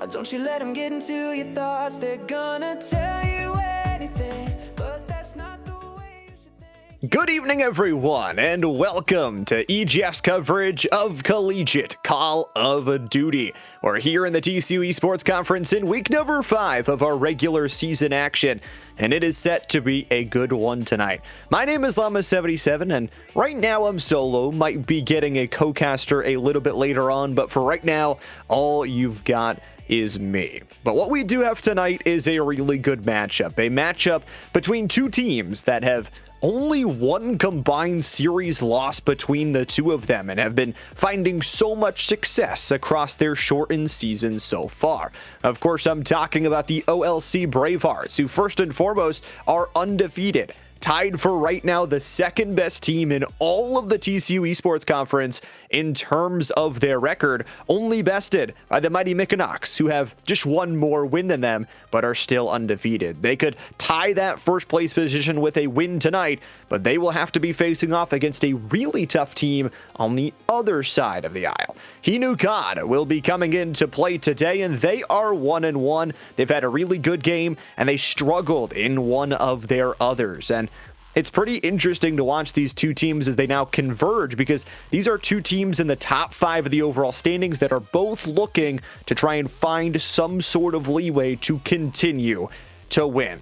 Don't you let them get into your thoughts. They're gonna tell you anything, but that's not the way you should think. Good evening, everyone, and welcome to EGF's coverage of Collegiate Call of Duty. We're here in the TCU Esports Conference in week number 5 of our regular season action, and it is set to be a good one tonight. My name is Llama77, and right now I'm solo. Might be getting a co-caster a little bit later on, but for right now, all you've got is me. But what we do have tonight is a really good matchup. A matchup between two teams that have only one combined series loss between the two of them and have been finding so much success across their shortened season so far. Of course, I'm talking about the OLC Bravehearts, who first and foremost are undefeated. Tied for right now the second best team in all of the TCU Esports Conference in terms of their record, only bested by the mighty Mykonos, who have just one more win than them, but are still undefeated. They could tie that first place position with a win tonight, but they will have to be facing off against a really tough team on the other side of the aisle. HINU CoD will be coming into play today, and they are 1-1. They've had a really good game, and they struggled in one of their others. And it's pretty interesting to watch these two teams as they now converge, because these are two teams in the top 5 of the overall standings that are both looking to try and find some sort of leeway to continue to win.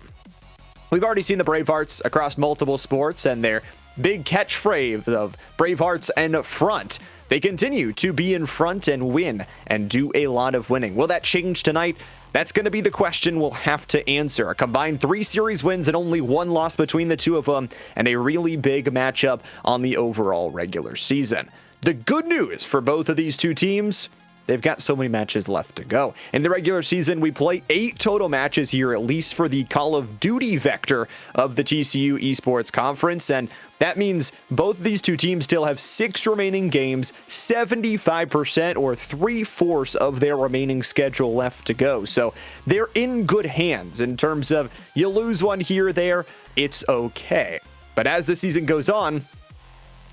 We've already seen the Bravehearts across multiple sports, and their big catchphrase of Bravehearts and front. They continue to be in front and win and do a lot of winning. Will that change tonight? That's going to be the question we'll have to answer. A combined 3 series wins and only 1 loss between the two of them, and a really big matchup on the overall regular season. The good news for both of these two teams, they've got so many matches left to go. In the regular season, we play 8 total matches here, at least for the Call of Duty vector of the TCU Esports Conference, and that means both of these two teams still have 6 remaining games, 75% or 3/4 of their remaining schedule left to go. So they're in good hands in terms of you lose one here or there, it's okay. But as the season goes on,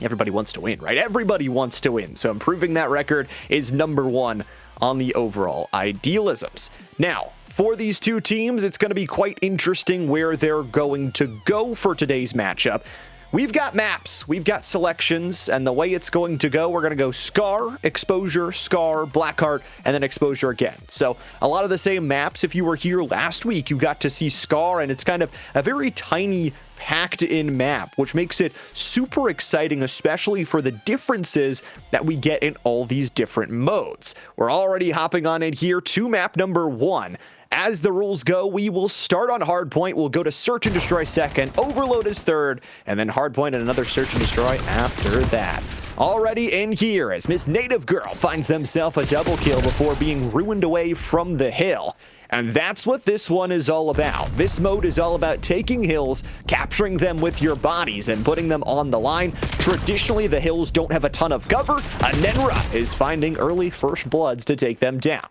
everybody wants to win, right? Everybody wants to win. So improving that record is number 1 on the overall idealisms. Now, for these two teams, it's going to be quite interesting where they're going to go for today's matchup. We've got maps, we've got selections, and the way it's going to go, we're going to go Scar, Exposure, Scar, Blackheart, and then Exposure again. So a lot of the same maps. If you were here last week, you got to see Scar, and it's kind of a very tiny packed in map, which makes it super exciting, especially for the differences that we get in all these different modes. We're already hopping on in here to map number 1. As the rules go, we will start on Hardpoint. We'll go to Search and Destroy second, Overload is third, and then Hardpoint and another Search and Destroy after that. Already in here as Miss Native Girl finds themselves a double kill before being ruined away from the hill. And that's what this one is all about. This mode is all about taking hills, capturing them with your bodies, and putting them on the line. Traditionally, the hills don't have a ton of cover. Anenra is finding early first bloods to take them down.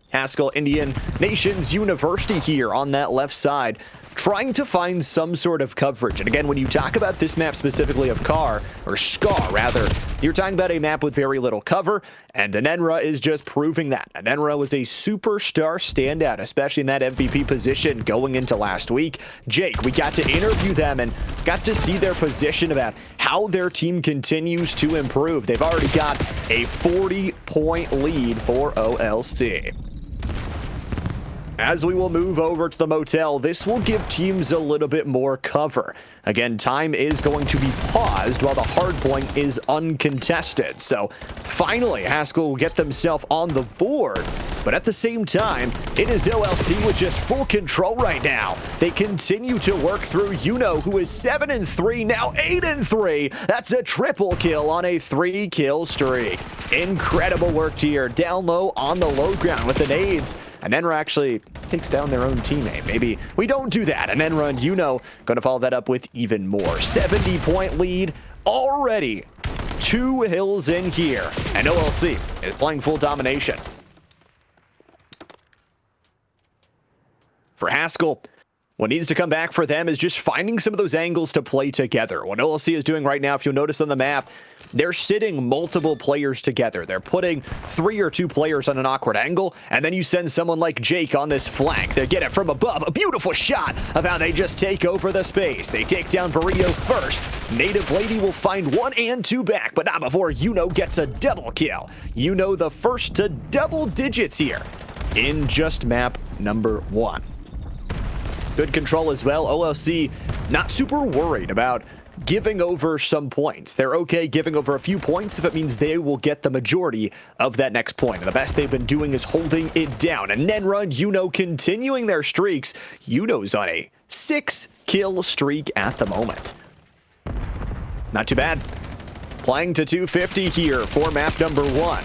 Haskell Indian Nations University here on that left side, trying to find some sort of coverage. And again, when you talk about this map specifically of Scar, rather, you're talking about a map with very little cover, and Anenra is just proving that. Anenra was a superstar standout, especially in that MVP position going into last week. Jake, we got to interview them and got to see their position about how their team continues to improve. They've already got a 40-point lead for OLC. As we will move over to the motel, this will give teams a little bit more cover. Again, time is going to be paused while the hardpoint is uncontested. So finally, Haskell will get themselves on the board. But at the same time, it is OLC with just full control right now. They continue to work through HINU, who is 7-3, now 8-3. That's a triple kill on a 3-kill streak. Incredible work here, down low on the low ground with the nades. Anenra actually takes down their own teammate. Maybe we don't do that. Anenra and HINU going to follow that up with even more. 70-point lead already. 2 hills in here. And OLC is playing full domination. For Haskell, What needs to come back for them is just finding some of those angles to play together. What OLC is doing right now, if you'll notice on the map, they're sitting multiple players together. They're putting 3 or 2 players on an awkward angle, and then you send someone like Jake on this flank. They get it from above. A beautiful shot of how they just take over the space. They take down Burrito first. Native Lady will find 1 and 2 back, but not before HINU gets a double kill. HINU the first to double digits here in just map number 1. Good control as well. OLC not super worried about giving over some points. They're okay giving over a few points if it means they will get the majority of that next point. And the best they've been doing is holding it down. And Nenra and HINU continuing their streaks. HINU's on a 6-kill streak at the moment. Not too bad. Playing to 250 here for map number 1.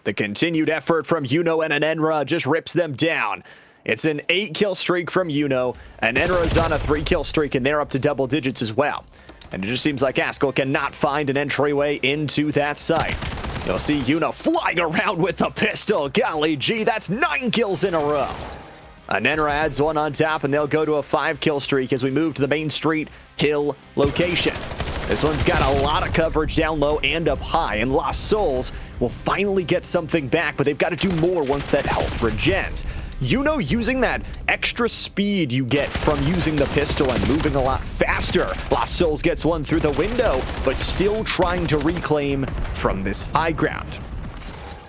The continued effort from HINU and Nenra just rips them down. It's an 8-kill streak from HINU, and Nenra's on a 3-kill streak, and they're up to double digits as well. And it just seems like Haskell cannot find an entryway into that site. You'll see HINU flying around with a pistol. Golly gee, that's 9 kills in a row. Nenra adds 1 on top, and they'll go to a 5-kill streak as we move to the Main Street Hill location. This one's got a lot of coverage down low and up high, and Lost Souls will finally get something back, but they've got to do more once that health regens. HINU using that extra speed you get from using the pistol and moving a lot faster. Lost Souls gets one through the window, but still trying to reclaim from this high ground.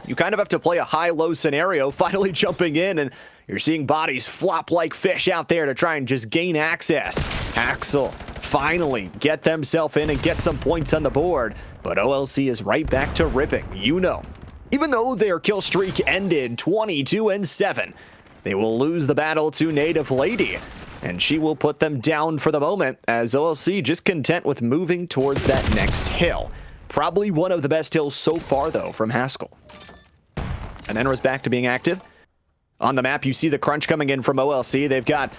You kind of have to play a high-low scenario, finally jumping in, and you're seeing bodies flop like fish out there to try and just gain access. Axel finally get themselves in and get some points on the board, but OLC is right back to ripping. HINU, even though their kill streak ended 22-7, they will lose the battle to Native Lady, and she will put them down for the moment as OLC just content with moving towards that next hill. Probably one of the best hills so far, though, from Haskell. And Nenra's back to being active. On the map, you see the crunch coming in from OLC. They've got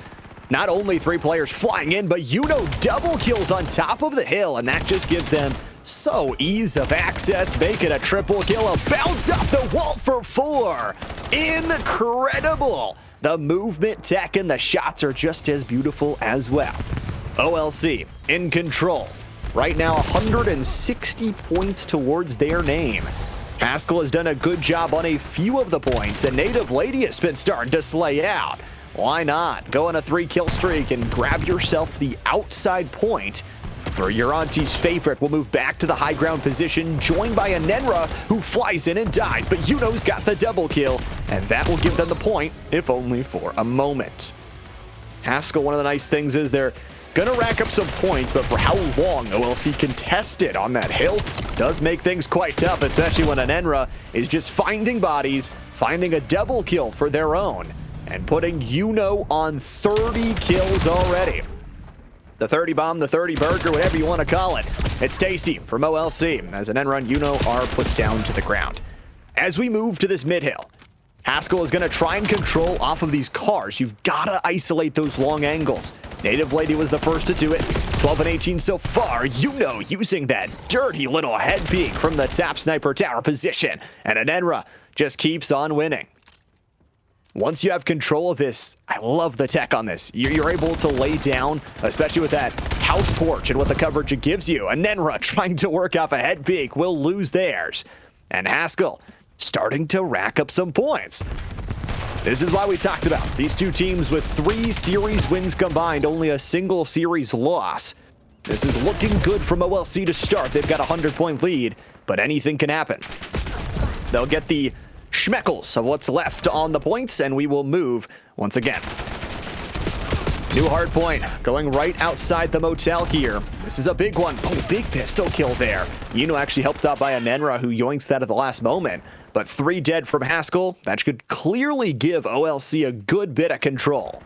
not only 3 players flying in, but HINU double kills on top of the hill, and that just gives them so ease of access. Make it a triple kill. A bounce off the wall for 4. Incredible. The movement tech and the shots are just as beautiful as well. OLC in control. Right now, 160 points towards their name. Haskell has done a good job on a few of the points, and Native Lady has been starting to slay out. Why not? Go on a 3-kill streak and grab yourself the outside point for your auntie's favorite. We'll move back to the high ground position, joined by a Nenra who flies in and dies, but HINU's got the double kill, and that will give them the point, if only for a moment. Haskell, one of the nice things is they're gonna rack up some points, but for how long OLC contested on that hill does make things quite tough, especially when a Nenra is just finding bodies, finding a double kill for their own, and putting HINU on 30 kills already. The 30 bomb, the 30 burger, whatever you want to call it. It's tasty from OLC as an Nenra and HINU are put down to the ground. As we move to this mid-hill, Haskell is going to try and control off of these cars. You've got to isolate those long angles. Native Lady was the first to do it. 12 and 18 so far. HINU using that dirty little head peek from the top sniper tower position. And Nenra just keeps on winning. Once you have control of this, I love the tech on this. You're able to lay down, especially with that house porch and what the coverage it gives you. And Nenra trying to work off a head peek will lose theirs. And Haskell starting to rack up some points. This is why we talked about these two teams with 3 series wins combined, only a single series loss. This is looking good from OLC to start. They've got a 100-point lead, but anything can happen. They'll get the schmeckles of what's left on the points, and we will move once again. New hard point going right outside the motel here. This is a big one. Oh, big pistol kill there. HINU actually helped out by a Nenra who yoinks that at the last moment. But 3 dead from Haskell. That should clearly give OLC a good bit of control.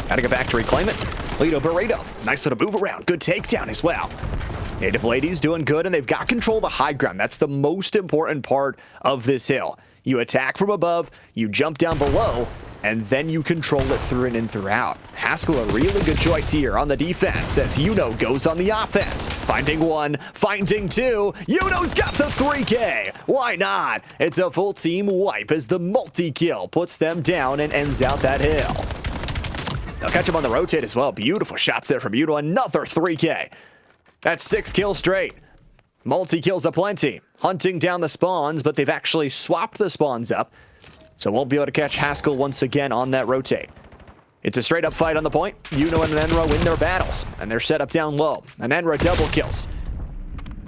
Gotta get back to reclaim it. Lito Burrito. Nice little move around. Good takedown as well. Native Lady's doing good, and they've got control of the high ground. That's the most important part of this hill. You attack from above, you jump down below, and then you control it through and in throughout. Haskell, a really good choice here on the defense as HINU goes on the offense. Finding 1, finding 2. HINU's got the 3K. Why not? It's a full team wipe as the multi-kill puts them down and ends out that hill. They'll catch him on the rotate as well. Beautiful shots there from Yuno. Another 3K. That's 6 kills straight. Multi-kills aplenty. Hunting down the spawns, but they've actually swapped the spawns up. So won't be able to catch Haskell once again on that rotate. It's a straight-up fight on the point. Yuno and Enra win their battles, and they're set up down low. And Enra double kills.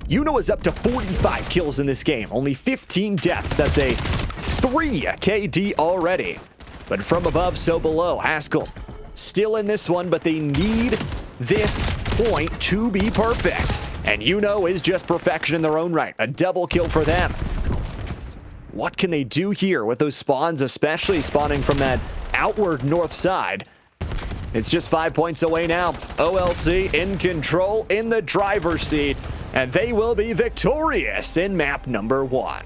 Yuno is up to 45 kills in this game. Only 15 deaths. That's a 3 KD already. But from above, so below. Haskell still in this one, but they need this point to be perfect. And Yuno is just perfection in their own right. A double kill for them. What can they do here with those spawns, especially spawning from that outward north side? It's just 5 points away now. OLC in control in the driver's seat, and they will be victorious in map number 1.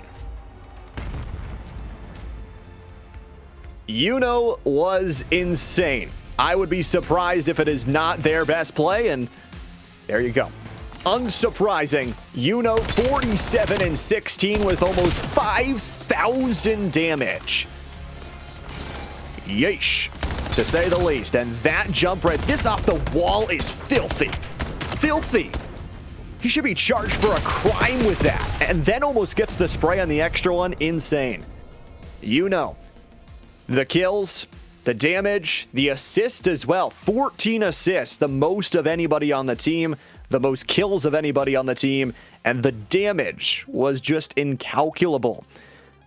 Yuno was insane. I would be surprised if it is not their best play, and there you go. Unsurprising, Yuno 47 and 16 with almost 5,000 damage. Yeesh, to say the least. And that jump right, this off the wall is filthy. Filthy. He should be charged for a crime with that. And then almost gets the spray on the extra one. Insane. Yuno, the kills, the damage, the assist as well. 14 assists, the most of anybody on the team. The most kills of anybody on the team, and the damage was just incalculable.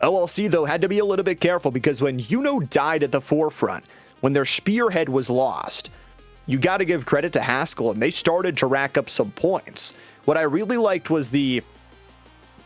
OLC, though, had to be a little bit careful because when Yuno died at the forefront, when their spearhead was lost, you got to give credit to Haskell, and they started to rack up some points. What I really liked was the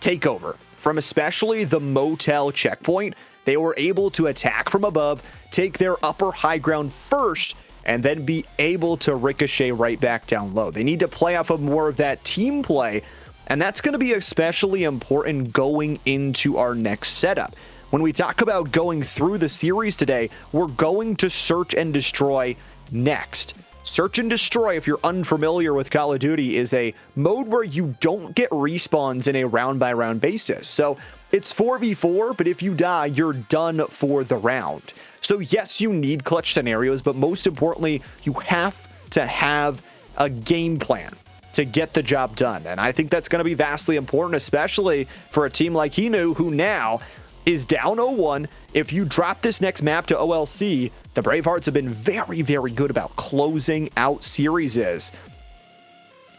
takeover from especially the motel checkpoint. They were able to attack from above, take their upper high ground first, and then be able to ricochet right back down low. They need to play off of more of that team play, and that's going to be especially important going into our next setup. When we talk about going through the series today, we're going to search and destroy next. Search and destroy, if you're unfamiliar with Call of Duty, is a mode where you don't get respawns in a round-by-round basis. So it's 4v4, but if you die, you're done for the round. So yes, you need clutch scenarios, but most importantly, you have to have a game plan to get the job done. And I think that's going to be vastly important, especially for a team like HINU, who now is down 0-1. If you drop this next map to OLC, the Bravehearts have been very, very good about closing out series.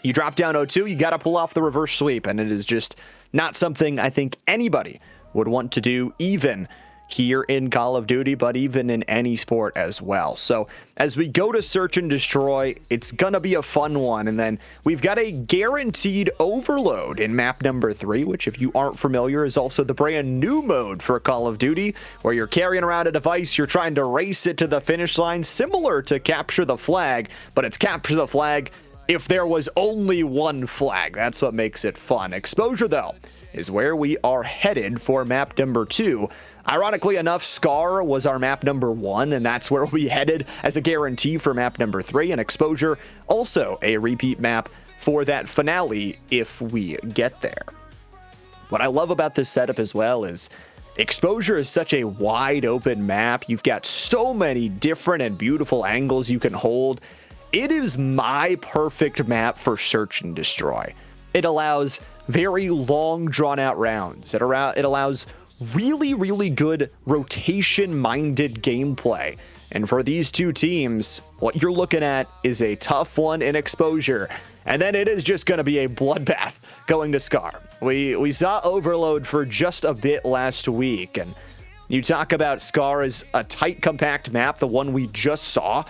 You drop down 0-2, you got to pull off the reverse sweep, and it is just not something I think anybody would want to do, even here in Call of Duty, but even in any sport as well. So as we go to search and destroy, it's gonna be a fun one. And then we've got a guaranteed overload in map number 3, which, if you aren't familiar, is also the brand new mode for Call of Duty, where you're carrying around a device, you're trying to race it to the finish line, similar to Capture the Flag, but it's Capture the Flag if there was only one flag. That's what makes it fun. Exposure, though, is where we are headed for map number 2. Ironically enough, Scar was our map number 1, and that's where we headed as a guarantee for map number 3. And Exposure, also a repeat map for that finale if we get there. What I love about this setup as well is Exposure is such a wide open map. You've got so many different and beautiful angles you can hold. It is my perfect map for search and destroy. It allows very long, drawn-out rounds. It allows really, really good rotation-minded gameplay. And for these two teams, what you're looking at is a tough one in Exposure. And then it is just going to be a bloodbath going to Scar. We saw Overload for just a bit last week. And you talk about Scar as a tight, compact map, the one we just saw.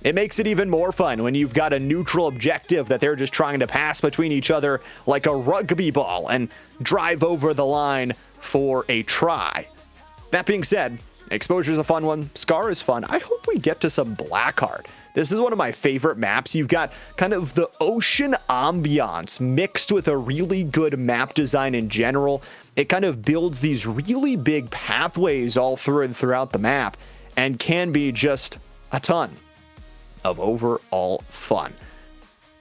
It makes it even more fun when you've got a neutral objective that they're just trying to pass between each other like a rugby ball and drive over the line for a try. That being said, Exposure is a fun one. Scar is fun. I hope we get to some Blackheart. This is one of my favorite maps. You've got kind of the ocean ambiance mixed with a really good map design in general. It kind of builds these really big pathways all through and throughout the map and can be just a ton of overall fun.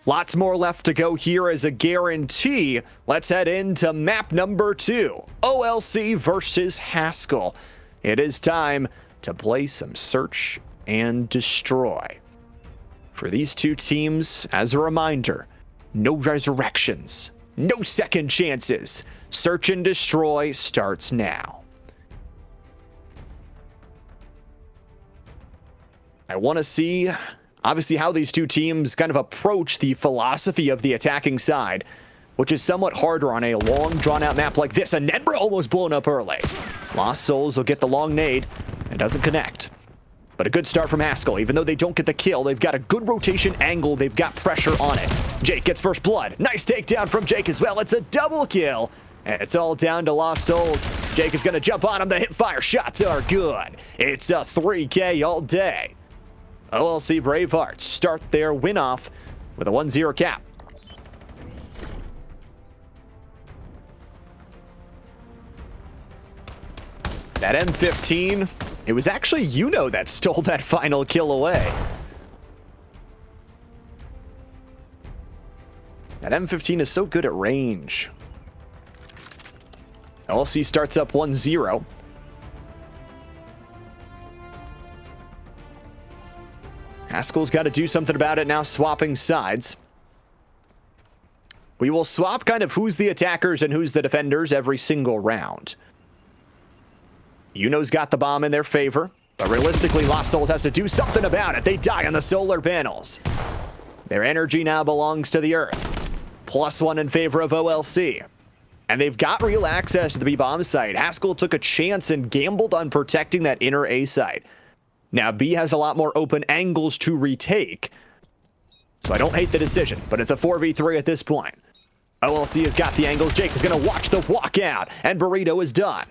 Lots more left to go here as a guarantee. Let's head into map number 2, OLC versus Haskell. It is time to play some search and destroy. For these two teams, as a reminder, no resurrections, no second chances. Search and destroy starts now. I want to see, obviously, how these two teams kind of approach the philosophy of the attacking side, which is somewhat harder on a long, drawn-out map like this. And Nenbra almost blown up early. Lost Souls will get the long nade. It doesn't connect. But a good start from Haskell. Even though they don't get the kill, they've got a good rotation angle. They've got pressure on it. Jake gets first blood. Nice takedown from Jake as well. It's a double kill. And it's all down to Lost Souls. Jake is going to jump on him. The hip fire shots are good. It's a 3K all day. OLC Bravehearts start their win off with a 1-0 cap. That M15, it was actually HINU that stole that final kill away. That M15 is so good at range. OLC starts up 1-0. Haskell's got to do something about it now, swapping sides. We will swap kind of who's the attackers and who's the defenders every single round. HINU's got the bomb in their favor, but realistically, Lost Souls has to do something about it. They die on the solar panels. Their energy now belongs to the Earth. +1 in favor of OLC. And they've got real access to the B-bomb site. Haskell took a chance and gambled on protecting that inner A site. Now, B has a lot more open angles to retake. So I don't hate the decision, but it's a 4v3 at this point. OLC has got the angles. Jake is going to watch the walkout, and Burrito is done.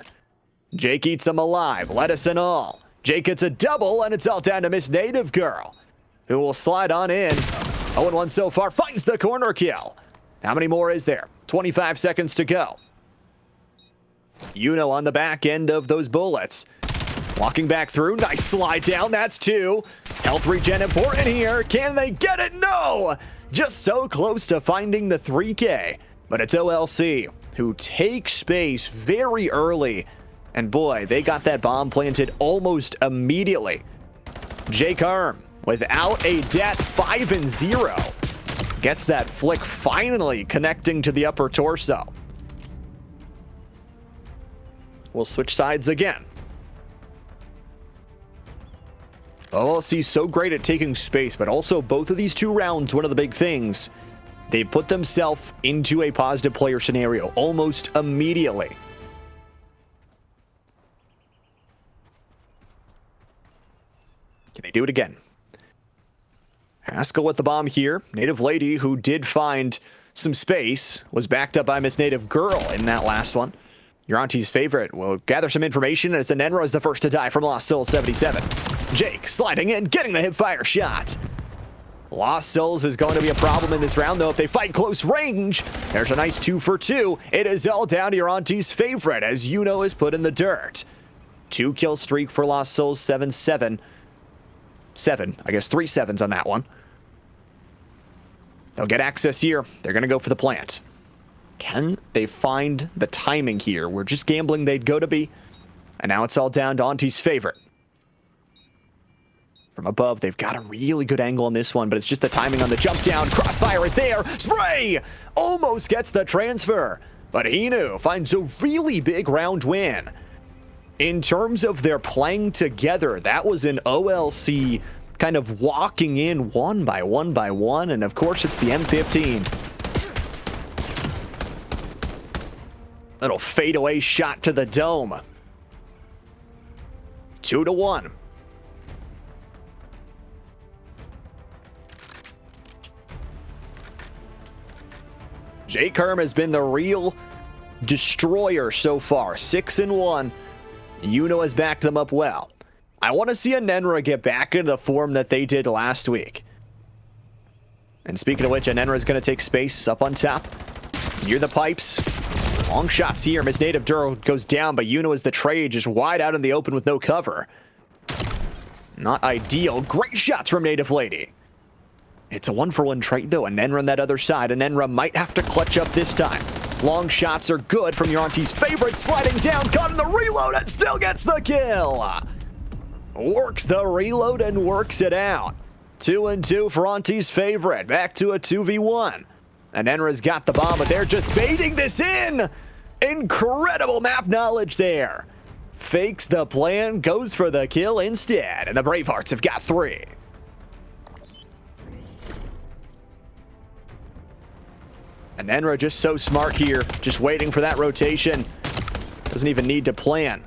Jake eats him alive, lettuce and all. Jake gets a double, and it's all down to Miss Native Girl, who will slide on in. 0-1 so far, finds the corner kill. How many more is there? 25 seconds to go. HINU on the back end of those bullets. Walking back through, nice slide down, that's 2. Health regen important here. Can they get it? No! Just so close to finding the 3K. But it's OLC, who take space very early. And boy, they got that bomb planted almost immediately. Jake Arm, without a death, 5-0. Gets that flick finally connecting to the upper torso. We'll switch sides again. OLC so great at taking space, but also both of these two rounds, one of the big things, they put themselves into a positive player scenario almost immediately. Can they do it again? Haskell with the bomb here. Native Lady, who did find some space, was backed up by Miss Native Girl in that last one. Your auntie's favorite will gather some information, and it's Nenbra is the first to die from Lost Souls 77. Jake sliding in, getting the hipfire shot. Lost Souls is going to be a problem in this round, though, if they fight close range. There's a nice 2 for 2. It is all down to your auntie's favorite, as HINU is put in the dirt. 2-kill streak for Lost Souls, 7-7. 7, I guess 3 7s on that one. They'll get access here. They're going to go for the plant. Can they find the timing here? We're just gambling they'd go to B. And now it's all down to Auntie's favorite. From above, they've got a really good angle on this one, but it's just the timing on the jump down. Crossfire is there. Spray almost gets the transfer. But HINU finds a really big round win. In terms of their playing together, that was an OLC kind of walking in one by one, and of course it's the M15. Little fadeaway shot to the dome. 2-1. Jake Herm has been the real destroyer so far. 6-1. HINU has backed them up well. I want to see a Nenbra get back into the form that they did last week. And speaking of which, Nenbra is going to take space up on top. Near the pipes. Long shots here. Miss Native Duro goes down, but HINU is the trade just wide out in the open with no cover. Not ideal. Great shots from Native Lady. It's a 1-for-1 trade, though. And Nenbra on that other side. And Nenbra might have to clutch up this time. Long shots are good from your auntie's favorite. Sliding down, caught in the reload, and still gets the kill. Works the reload and works it out. 2-2 for Auntie's favorite. Back to a 2v1. And Enra's got the bomb, but they're just baiting this in. Incredible map knowledge there. Fakes the plan, goes for the kill instead. And the Bravehearts have got 3. And Enra just so smart here, just waiting for that rotation. Doesn't even need to plan.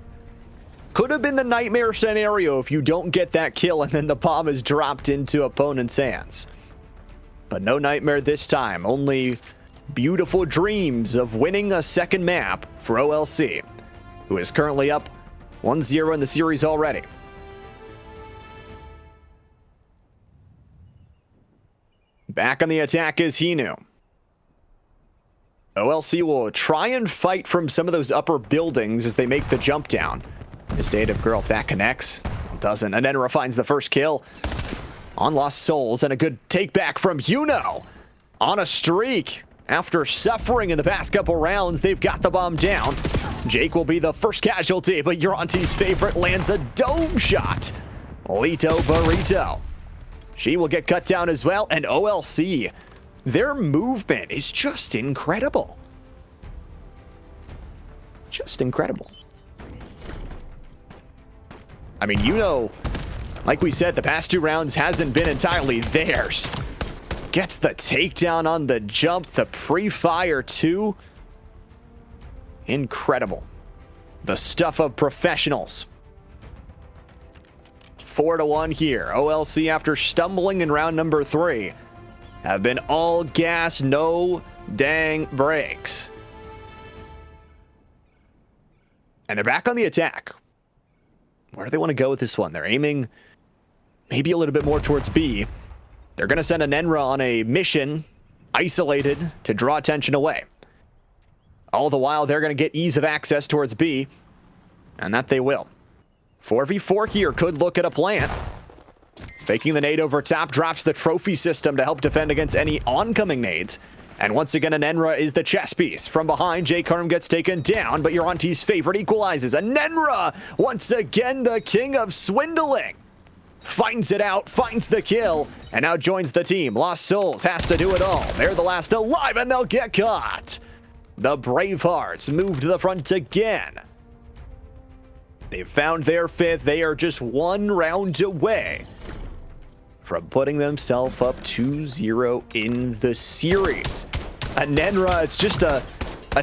Could have been the nightmare scenario if you don't get that kill and then the bomb is dropped into opponent's hands. But no nightmare this time, only beautiful dreams of winning a second map for OLC, who is currently up 1-0 in the series already. Back on the attack is HINU. OLC will try and fight from some of those upper buildings as they make the jump down. His native girl, if that connects. It doesn't. And Enra finds the first kill on Lost Souls, and a good take back from HINU on a streak. After suffering in the past couple rounds, they've got the bomb down. Jake will be the first casualty, but your auntie's favorite lands a dome shot. Lito Burrito. She will get cut down as well, and OLC, their movement is just incredible. Just incredible. I mean, like we said, the past 2 rounds hasn't been entirely theirs. Gets the takedown on the jump, the pre-fire too. Incredible. The stuff of professionals. 4-1 here. OLC, after stumbling in round number 3, have been all gas, no dang brakes. And they're back on the attack. Where do they want to go with this one? They're aiming maybe a little bit more towards B. They're going to send an Enra on a mission, isolated, to draw attention away. All the while, they're going to get ease of access towards B, and that they will. 4v4 here, could look at a plant. Faking the nade over top, drops the trophy system to help defend against any oncoming nades. And once again, an Enra is the chess piece. From behind, Jake Herm gets taken down, but your auntie's favorite equalizes. And Enra, once again, the king of swindling. Finds it out, finds the kill, and now joins the team. Lost Souls has to do it all. They're the last alive, and they'll get caught. The Bravehearts move to the front again. They've found their 5th. They are just 1 round away from putting themselves up 2-0 in the series. And Enra, it's just a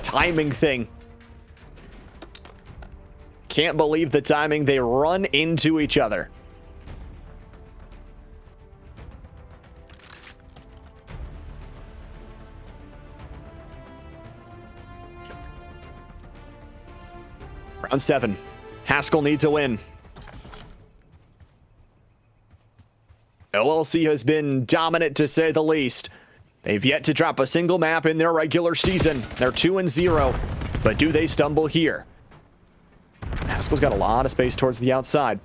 timing thing. Can't believe the timing. They run into each other. Round 7. Haskell needs a win. OLC has been dominant, to say the least. They've yet to drop a single map in their regular season. They're 2-0, but do they stumble here? Haskell's got a lot of space towards the outside.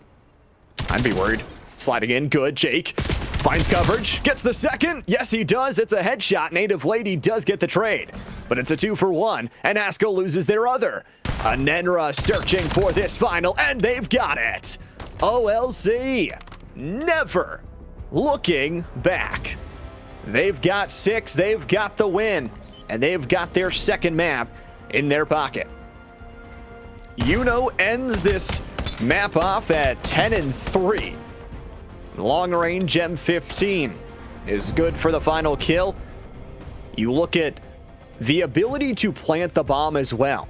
I'd be worried. Sliding in, good. Jake finds coverage, gets the second. Yes, he does. It's a headshot. Native Lady does get the trade, but it's a 2-for-1, and Haskell loses their other. A Enra searching for this final, and they've got it. OLC never looking back. They've got 6, they've got the win, and they've got their second map in their pocket. HINU ends this map off at 10-3. Long range M15 is good for the final kill. You look at the ability to plant the bomb as well.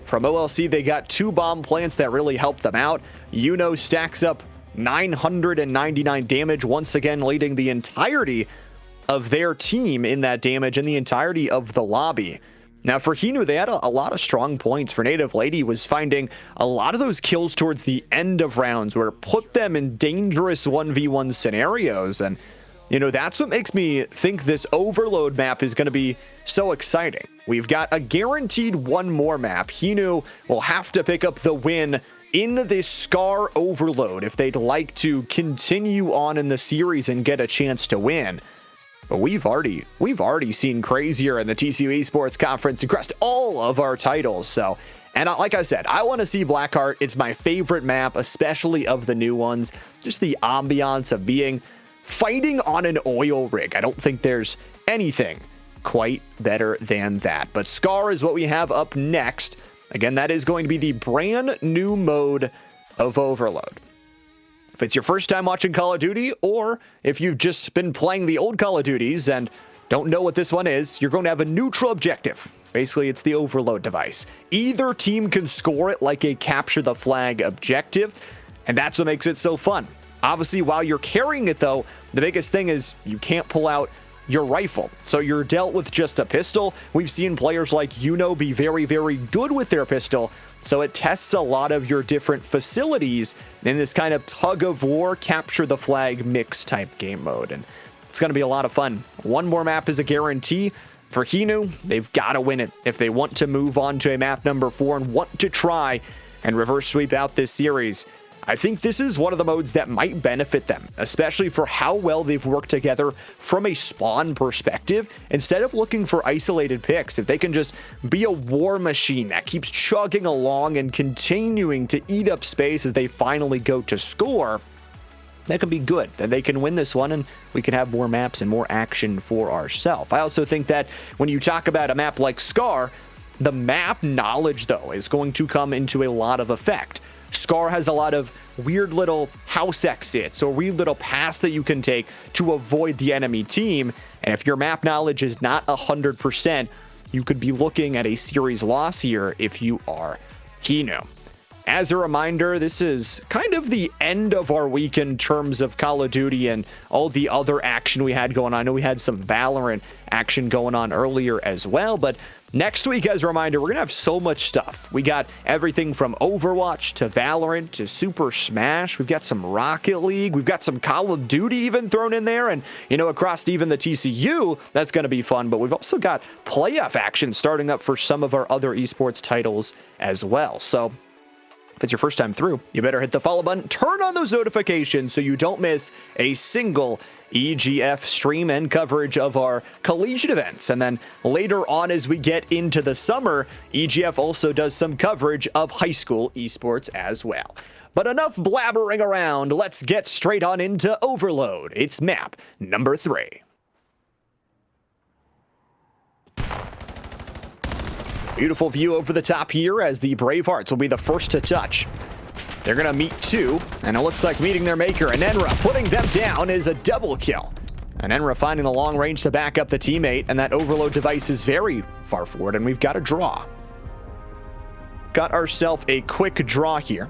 From OLC, they got 2 bomb plants that really helped them out. HINU stacks up 999 damage, once again leading the entirety of their team in that damage and the entirety of the lobby. Now for HINU, they had a lot of strong points. For Native Lady was finding a lot of those kills towards the end of rounds where it put them in dangerous 1v1 scenarios. And, you know, that's what makes me think this Overload map is going to be so exciting. We've got a guaranteed 1 more map. HINU will have to pick up the win in this Scar Overload if they'd like to continue on in the series and get a chance to win. But we've already seen crazier in the TCU Esports conference across all of our titles. So, and like I said, I want to see Blackheart. It's my favorite map, especially of the new ones. Just the ambiance of being fighting on an oil rig. I don't think there's anything quite better than that. But Scar is what we have up next. Again, that is going to be the brand new mode of Overload. If it's your first time watching Call of Duty, or if you've just been playing the old Call of Duties and don't know what this one is, you're going to have a neutral objective. Basically, it's the Overload device. Either team can score it like a capture the flag objective, and that's what makes it so fun. Obviously, while you're carrying it, though, the biggest thing is you can't pull out your rifle. So you're dealt with just a pistol. We've seen players like HINU be very, very good with their pistol. So it tests a lot of your different facilities in this kind of tug of war, capture the flag mix type game mode. And it's going to be a lot of fun. One more map is a guarantee. For HINU, they've got to win it if they want to move on to a map number 4 and want to try and reverse sweep out this series. I think this is one of the modes that might benefit them, especially for how well they've worked together from a spawn perspective. Instead of looking for isolated picks, if they can just be a war machine that keeps chugging along and continuing to eat up space as they finally go to score, that could be good. Then they can win this one and we can have more maps and more action for ourselves. I also think that when you talk about a map like Scar, the map knowledge, though, is going to come into a lot of effect. Scar has a lot of weird little house exits or weird little paths that you can take to avoid the enemy team. And if your map knowledge is not 100%, you could be looking at a series loss here if you are HINU. As a reminder, this is kind of the end of our week in terms of Call of Duty and all the other action we had going on. I know we had some Valorant action going on earlier as well, but next week, as a reminder, we're going to have so much stuff. We got everything from Overwatch to Valorant to Super Smash. We've got some Rocket League. We've got some Call of Duty even thrown in there. And, you know, across even the TCU, that's going to be fun. But we've also got playoff action starting up for some of our other esports titles as well. So if it's your first time through, you better hit the follow button, turn on those notifications so you don't miss a single EGF stream and coverage of our collegiate events. And then later on, as we get into the summer, EGF also does some coverage of high school esports as well. But enough blabbering around, let's get straight on into Overload. It's map number 3. Beautiful view over the top here as the Bravehearts will be the first to touch. They're going to meet 2, and it looks like meeting their maker. And Enra putting them down is a double kill. And Enra finding the long range to back up the teammate, and that Overload device is very far forward, and we've got a draw. Got ourselves a quick draw here.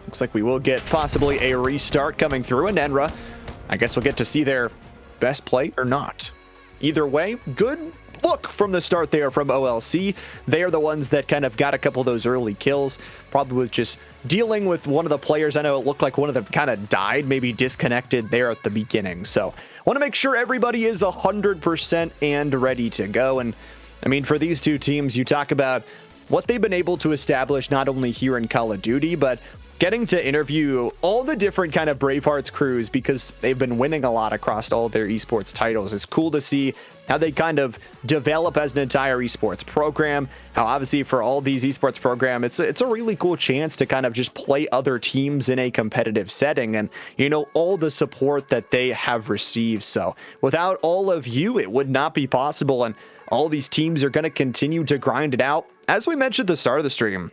Looks like we will get possibly a restart coming through, and Enra, I guess we'll get to see their best play or not. Either way, good look from the start there from OLC. They are the ones that kind of got a couple of those early kills, probably with just dealing with one of the players. I know it looked like one of them kind of died, maybe disconnected there at the beginning. So want to make sure everybody is 100% and ready to go. And I mean, for these two teams, you talk about what they've been able to establish not only here in Call of Duty, but getting to interview all the different kind of Bravehearts crews because they've been winning a lot across all their esports titles. It's cool to see how they kind of develop as an entire esports program, how obviously for all these esports program, it's a really cool chance to kind of just play other teams in a competitive setting and, you know, all the support that they have received. So without all of you, it would not be possible. And all these teams are going to continue to grind it out. As we mentioned at the start of the stream,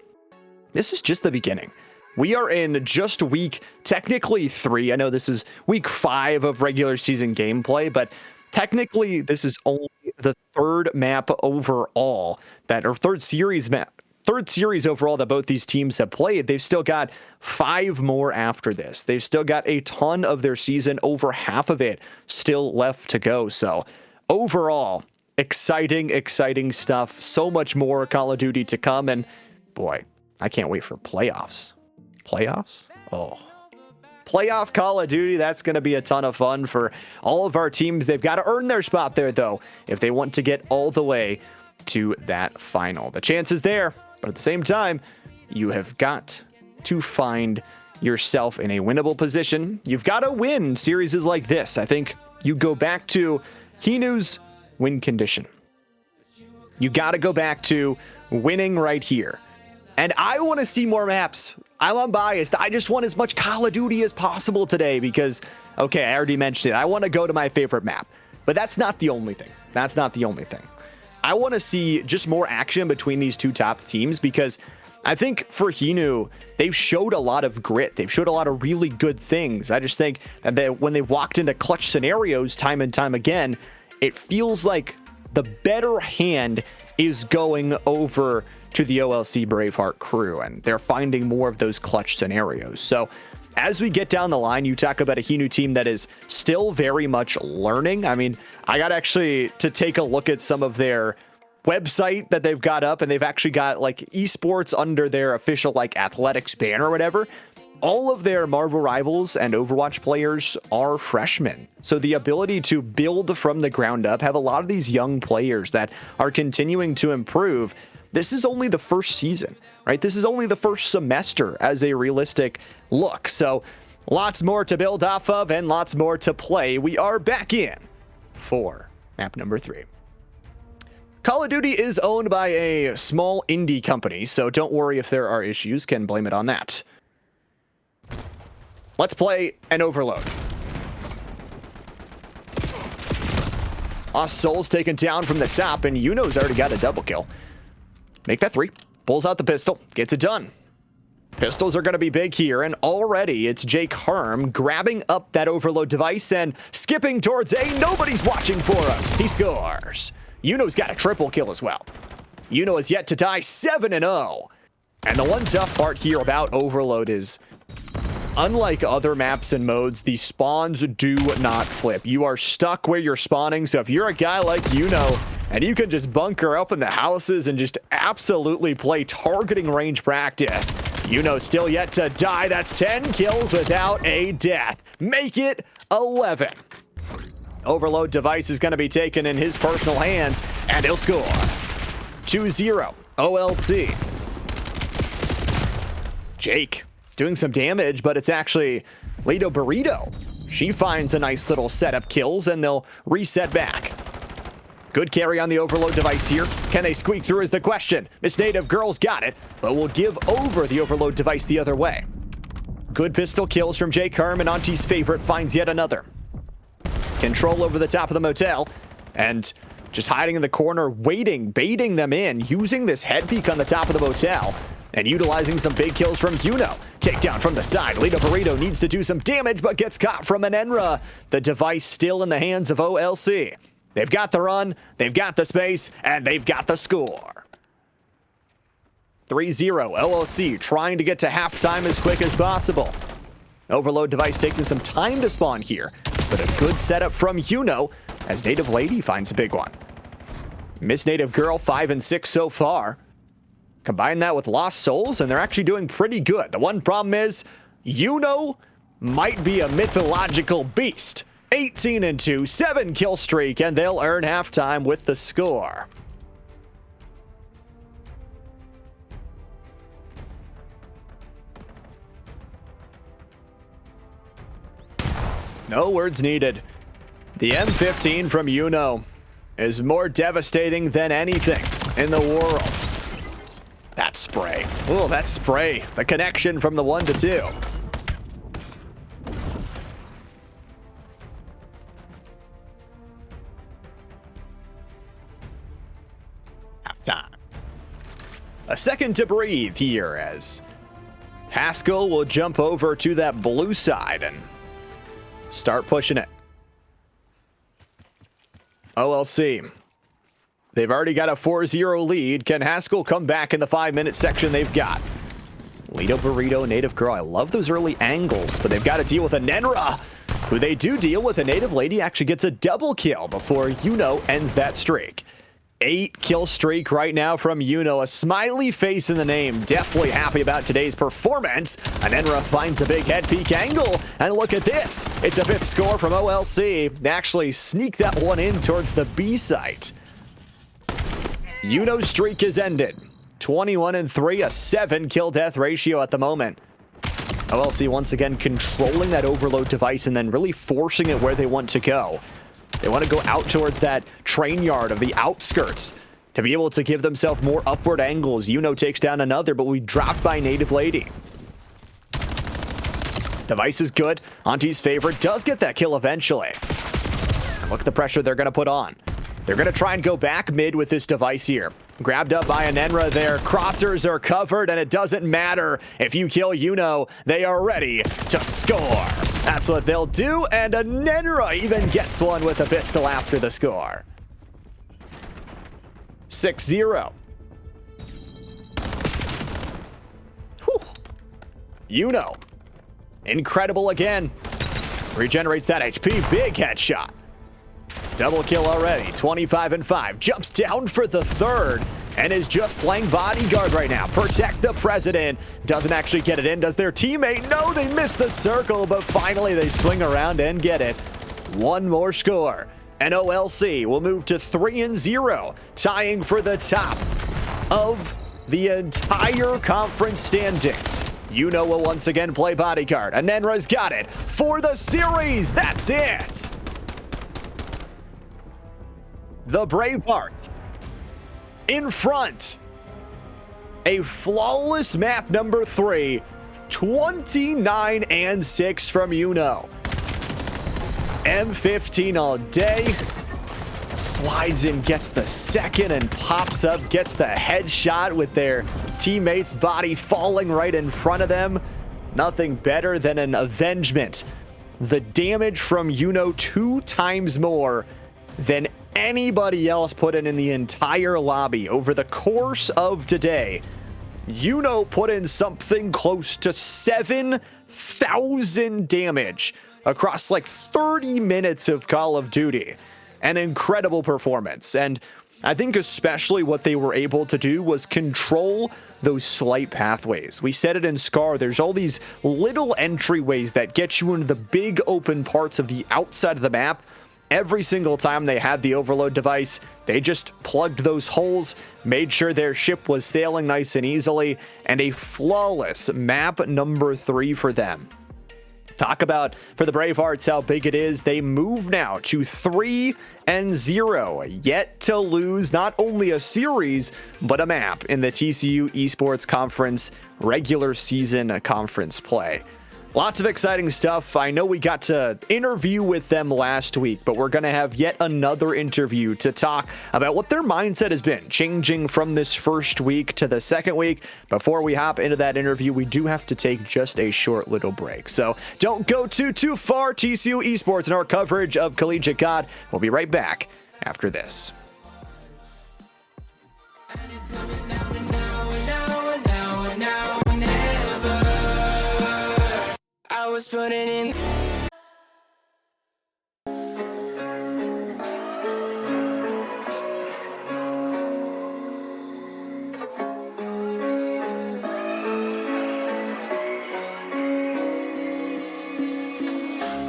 this is just the beginning. We are in just week, technically 3. I know this is week 5 of regular season gameplay, but technically this is only the 3rd map overall or 3rd series overall that both these teams have played. They've still got 5 more after this. They've still got a ton of their season, over half of it still left to go. So overall, exciting stuff. So much more Call of Duty to come. And boy, I can't wait for playoffs. Playoffs? Oh. Playoff Call of Duty, that's going to be a ton of fun for all of our teams. They've got to earn their spot there, though, if they want to get all the way to that final. The chance is there, but at the same time, you have got to find yourself in a winnable position. You've got to win series like this. I think you go back to HINU's win condition. You got to go back to winning right here. And I want to see more maps I'm unbiased. I just want as much Call of Duty as possible today because, okay, I already mentioned it. I want to go to my favorite map, but that's not the only thing. That's not the only thing. I want to see just more action between these two top teams because I think for HINU, they've showed a lot of grit. They've showed a lot of really good things. I just think that when they've walked into clutch scenarios time and time again, it feels like the better hand is going over to the OLC Braveheart crew, and they're finding more of those clutch scenarios. So as we get down the line, you talk about a HINU team that is still very much learning. I mean, I got actually to take a look at some of their website that they've got up, and they've actually got like esports under their official like athletics banner or whatever. All of their Marvel Rivals and Overwatch players are freshmen. So the ability to build from the ground up, have a lot of these young players that are continuing to improve. This is only the first season, right? This is only the first semester as a realistic look. So lots more to build off of and lots more to play. We are back in for map number 3. Call of Duty is owned by a small indie company, so don't worry if there are issues, can blame it on that. Let's play an overload. Lost Souls taken down from the top, and HINU's already got a double kill. Make that 3. Pulls out the pistol. Gets it done. Pistols are going to be big here, and already it's Jake Harm grabbing up that overload device and skipping towards A. Nobody's watching for him. He scores. HINU's got a triple kill as well. HINU is yet to die 7-0. And the one tough part here about overload is, unlike other maps and modes, the spawns do not flip. You are stuck where you're spawning, so if you're a guy like HINU, and you can just bunker up in the houses and just absolutely play targeting range practice, HINU still yet to die. That's 10 kills without a death. Make it 11. Overload device is going to be taken in his personal hands, and he'll score. 2-0, OLC. Jake doing some damage, but it's actually Lido Burrito. She finds a nice little setup kills, and they'll reset back. Good carry on the overload device here. Can they squeak through is the question. Miss Native Girl's got it, but will give over the overload device the other way. Good pistol kills from Jake Harm, and Auntie's favorite finds yet another. Control over the top of the motel, and just hiding in the corner, waiting, baiting them in, using this head peek on the top of the motel, and utilizing some big kills from HINU. Takedown from the side. Lido Burrito needs to do some damage, but gets caught from an Enra. The device still in the hands of OLC. They've got the run, they've got the space, and they've got the score. 3-0, OLC trying to get to halftime as quick as possible. Overload device taking some time to spawn here, but a good setup from HINU as Native Lady finds a big one. Miss Native Girl 5 and 6 so far. Combine that with Lost Souls, and they're actually doing pretty good. The one problem is HINU might be a mythological beast. 18 and 2, 7 kill streak, and they'll earn halftime with the score. No words needed. The M15 from HINU is more devastating than anything in the world. That spray. Oh, that spray. The connection from the 1 to 2. Halftime. A second to breathe here as Haskell will jump over to that blue side and start pushing it. OLC. They've already got a 4-0 lead. Can Haskell come back in the 5-minute section they've got? Lido Burrito, Native Girl. I love those early angles, but they've got to deal with a Nenra, who they do deal with. A Native Lady actually gets a double kill before HINU ends that streak. 8 kill streak right now from HINU. A smiley face in the name. Definitely happy about today's performance. Anenra finds a big head peek angle. And look at this. It's a 5th score from OLC. They actually sneak that one in towards the B site. HINU's streak is ended. 21 and 3, a 7 kill death ratio at the moment. OLC once again controlling that overload device and then really forcing it where they want to go. They want to go out towards that train yard of the outskirts to be able to give themselves more upward angles. HINU takes down another, but we dropped by Native Lady. Device is good. Auntie's favorite does get that kill eventually. And look at the pressure they're going to put on. They're going to try and go back mid with this Device here. Grabbed up by Anenra there. Crossers are covered, and it doesn't matter if you kill HINU. They are ready to score. That's what they'll do, and Anenra even gets one with a pistol after the score. 6-0. HINU. Incredible again. Regenerates that HP. Big headshot. Double kill already. 25-5. Jumps down for the third and is just playing bodyguard right now. Protect the president. Doesn't actually get it in. Does their teammate? No, they missed the circle, but finally they swing around and get it. One more score. And OLC will move to 3-0, tying for the top of the entire conference standings. HINU will once again play bodyguard. Anenra's got it for the series. That's it. The Bravehearts in front. A flawless map number 3. 29-6 from HINU. M15 all day. Slides in, gets the second, and pops up, gets the headshot with their teammate's body falling right in front of them. Nothing better than an avengement. The damage from HINU 2 times more than anybody else put in the entire lobby over the course of today. HINU put in something close to 7,000 damage across like 30 minutes of Call of Duty. An incredible performance, and I think especially what they were able to do was control those slight pathways. We said it in SCAR, there's all these little entryways that get you into the big open parts of the outside of the map. Every single time they had the overload device, they just plugged those holes, made sure their ship was sailing nice and easily, and a flawless map number 3 for them. Talk about, for the Bravehearts, how big it is. They move now to 3-0, yet to lose not only a series, but a map in the TCU Esports Conference regular season conference play. Lots of exciting stuff. I know we got to interview with them last week, but we're going to have yet another interview to talk about what their mindset has been, changing from this first week to the second week. Before we hop into that interview, we do have to take just a short little break. So don't go too far. TCU Esports and our coverage of Collegiate CoD. We'll be right back after this. I was putting in.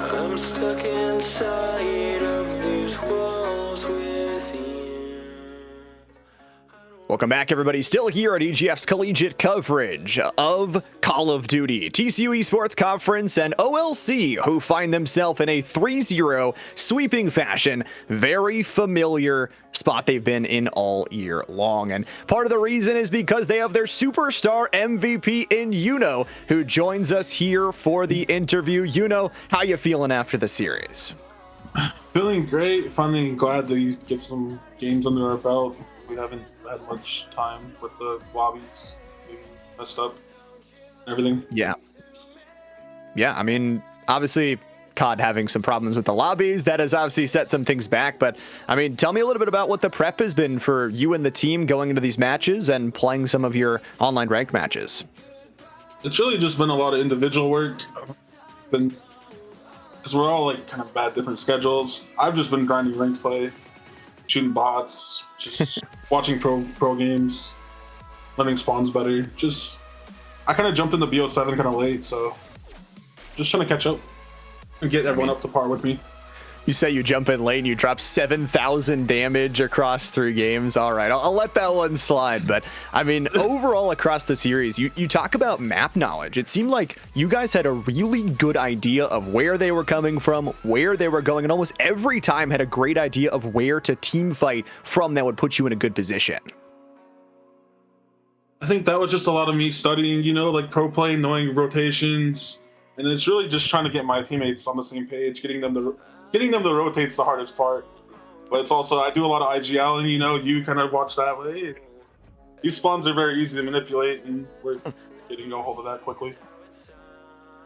I'm stuck inside of these walls with you. Welcome back, everybody. Still here at EGF's collegiate coverage of Call of Duty, TCU Esports Conference, and OLC, who find themselves in a 3-0 sweeping fashion. Very familiar spot they've been in all year long. And part of the reason is because they have their superstar MVP in HINU, who joins us here for the interview. HINU, how you feeling after the series? Feeling great. Finally glad to get some games under our belt. We haven't had much time with the lobbies being messed up and everything. Yeah, I mean, obviously CoD having some problems with the lobbies, that has obviously set some things back, but I mean, tell me a little bit about what the prep has been for you and the team going into these matches and playing some of your online ranked matches. It's really just been a lot of individual work, because we're all like kind of bad different schedules. I've just been grinding ranked play, shooting bots, just watching pro games, learning spawns better. I kind of jumped into BO7 kind of late, so just trying to catch up and get everyone up to par with me. You say you jump in late and you drop 7,000 damage across 3 games. All right, I'll let that one slide. But I mean, overall across the series, you talk about map knowledge. It seemed like you guys had a really good idea of where they were coming from, where they were going, and almost every time had a great idea of where to team fight from that would put you in a good position. I think that was just a lot of me studying, like pro playing, knowing rotations, and it's really just trying to get my teammates on the same page, getting them to rotate's the hardest part. But it's also, I do a lot of IGL, and you kind of watch that way. These spawns are very easy to manipulate, and we're getting a hold of that quickly.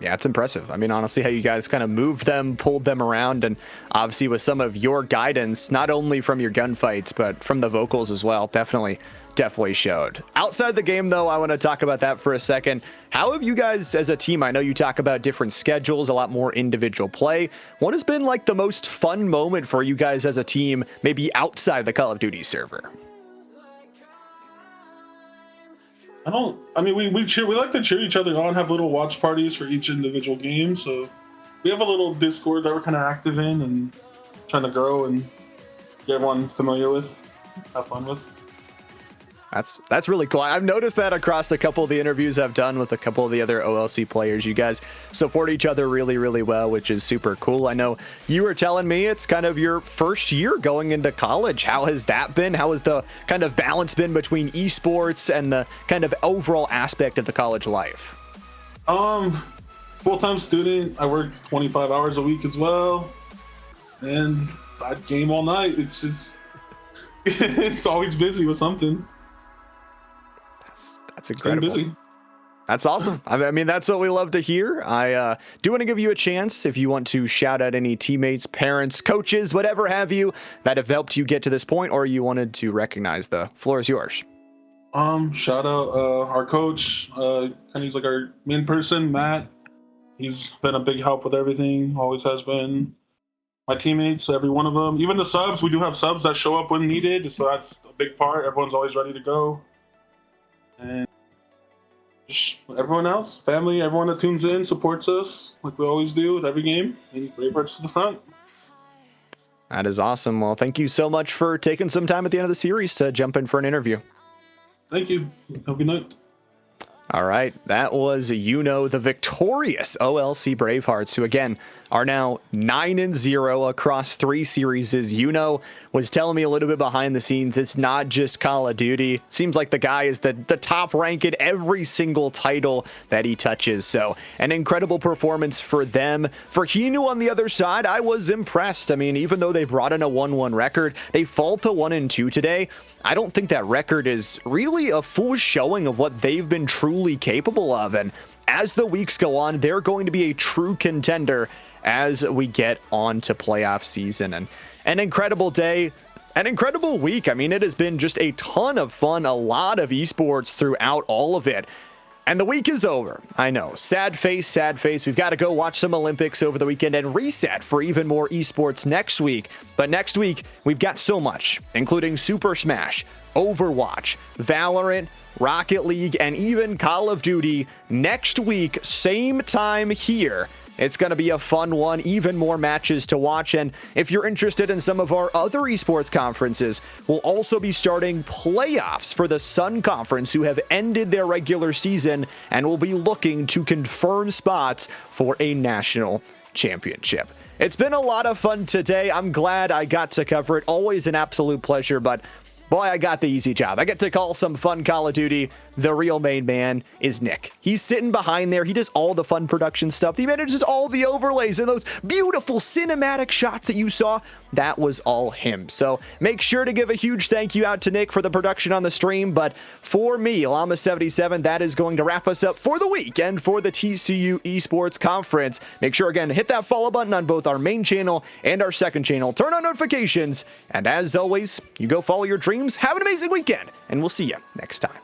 Yeah, it's impressive. I mean, honestly, how you guys kind of moved them, pulled them around, and obviously with some of your guidance, not only from your gunfights, but from the vocals as well, definitely showed. Outside the game, though, I want to talk about that for a second. How have you guys as a team, I know you talk about different schedules, a lot more individual play. What has been like the most fun moment for you guys as a team, maybe outside the Call of Duty server? We like to cheer each other on, have little watch parties for each individual game. So we have a little Discord that we're kind of active in and trying to grow and get everyone familiar with, have fun with. That's really cool. I've noticed that across a couple of the interviews I've done with a couple of the other OLC players. You guys support each other really, really well, which is super cool. I know you were telling me it's kind of your first year going into college. How has that been? How has the kind of balance been between esports and the kind of overall aspect of the college life? Full-time student. I work 25 hours a week as well. And I game all night. It's just, it's always busy with something. That's incredible. Busy. That's awesome. I mean, that's what we love to hear. I do want to give you a chance if you want to shout out any teammates, parents, coaches, whatever have you, that have helped you get to this point, or you wanted to recognize. The floor is yours. Shout out our coach. He's like our main person, Matt. He's been a big help with everything, always has been. My teammates, every one of them. Even the subs, we do have subs that show up when needed, so that's a big part. Everyone's always ready to go. And just everyone else, family, everyone that tunes in, supports us like we always do with every game. And Bravehearts to the front. That is awesome. Well, thank you so much for taking some time at the end of the series to jump in for an interview. Thank you. Have a good night. All right, that was the victorious OLC Bravehearts, who again are now 9-0 across 3 series. Was telling me a little bit behind the scenes, it's not just Call of Duty. Seems like the guy is the top ranked in every single title that he touches. So an incredible performance for them. For HINU on the other side, I was impressed. I mean, even though they brought in a 1-1 record, they fall to 1-2 today. I don't think that record is really a full showing of what they've been truly capable of. And as the weeks go on, they're going to be a true contender as we get on to playoff season. And an incredible day, an incredible week. I mean, it has been just a ton of fun, a lot of esports throughout all of it. And the week is over. I know, sad face, sad face. We've got to go watch some Olympics over the weekend and reset for even more esports next week. But next week, we've got so much, including Super Smash, Overwatch, Valorant, Rocket League, and even Call of Duty next week, same time here. It's going to be a fun one, even more matches to watch. And if you're interested in some of our other esports conferences, we'll also be starting playoffs for the Sun Conference, who have ended their regular season and will be looking to confirm spots for a national championship. It's been a lot of fun today. I'm glad I got to cover it. Always an absolute pleasure, but boy, I got the easy job. I get to call some fun Call of Duty. The real main man is Nick. He's sitting behind there. He does all the fun production stuff. He manages all the overlays and those beautiful cinematic shots that you saw. That was all him. So make sure to give a huge thank you out to Nick for the production on the stream. But for me, Llama77, that is going to wrap us up for the week and for the TCU Esports Conference. Make sure, again, to hit that follow button on both our main channel and our second channel. Turn on notifications. And as always, you go follow your dreams. Have an amazing weekend, and we'll see you next time.